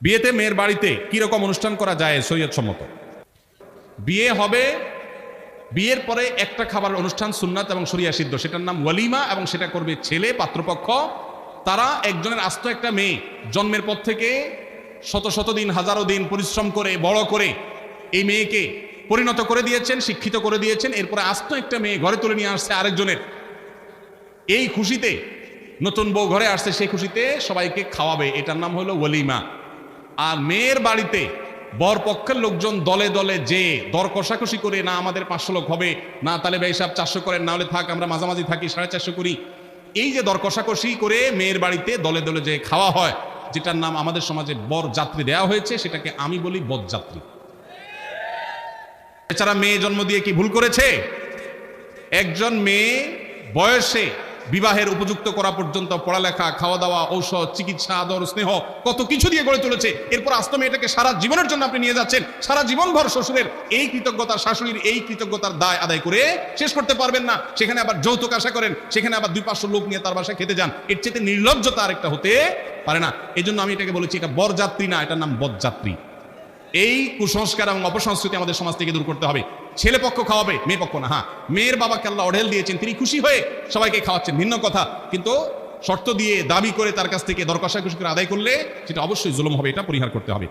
বিয়েতে মেয়ের বাড়িতে কি রকম অনুষ্ঠান করা যায় শরীয়ত সম্মত? বিয়ে হবে, বিয়ের পরে একটা খাবার অনুষ্ঠান সুন্নাত এবং শরিয়া সিদ্ধ, সেটার নাম ওয়ালিমা, এবং সেটা করবে ছেলে পাত্রপক্ষ। তারা একজনের আস্ত একটা মেয়ে জন্মের পর থেকে শত শত দিন, হাজারো দিন পরিশ্রম করে বড় করে এই মেয়েকে পরিণত করে দিয়েছেন, শিক্ষিত করে দিয়েছেন। এরপরে আস্ত একটা মেয়ে ঘরে তুলে নিয়ে আসছে আরেকজনের। এই খুশিতে, নতুন বউ ঘরে আসছে, সেই খুশিতে সবাইকে খাওয়াবে, এটার নাম হলো ওয়ালিমা। আর মেয়ের বাড়িতে বর পক্ষের লোকজন দলে দলে যে দর কষাকষি করে, না আমাদের 500 লোক হবে, না তাহলে ভাই সাহেব 400 করেন, না হলে থাক আমরা মাঝামাঝি থাকি 450 করি, এই যে দর কষাকষি করে মেয়ের বাড়িতে দলে দলে যে খাওয়া হয়, যেটার নাম আমাদের সমাজে বর যাত্রী দেওয়া হয়েছে, সেটাকে আমি বলি বরযাত্রী। এছাড়া মেয়ে জন্ম দিয়ে কি ভুল করেছে? একজন মেয়ে বয়সে বিবাহের উপযুক্ত করা পর্যন্ত পড়ালেখা, খাওয়া দাওয়া, ঔষধ, চিকিৎসা, আদর, স্নেহ কত কিছু দিয়ে গড়ে তুলেছে। এরপর আস্ত মেয়েটাকে সারা জীবনের জন্য আপনি নিয়ে যাচ্ছেন, সারা জীবন ভর শ্বশুরের এই কৃতজ্ঞতার, শাশুড়ির এই কৃতজ্ঞতার দায় আদায় করে শেষ করতে পারবেন না। সেখানে আবার যৌতুক আশা করেন, সেখানে আবার 200-500 লোক নিয়ে তার বাসায় খেতে যান। এর চেয়ে নির্লজ্জতা আরেকটা হতে পারে না। এই জন্য আমি এটাকে বলেছি এটা বরযাত্রী না, এটার নাম বরযাত্রী। এই কুসংস্কার এবং অপসংস্কৃতি আমাদের সমাজ থেকে দূর করতে হবে। ছেলে পক্ষ খাওয়াবে, মেয়ে পক্ষ না। হ্যাঁ, মেয়ের বাবাকে আল্লাহ অঢেল দিয়েছেন, তিনি খুশি হয়ে সবাইকে খাওয়াচ্ছেন, ভিন্ন কথা। কিন্তু শর্ত দিয়ে দাবি করে তার কাছ থেকে দর কষাকষি করে আদায় করলে সেটা অবশ্যই জুলুম হবে, এটা পরিহার করতে হবে।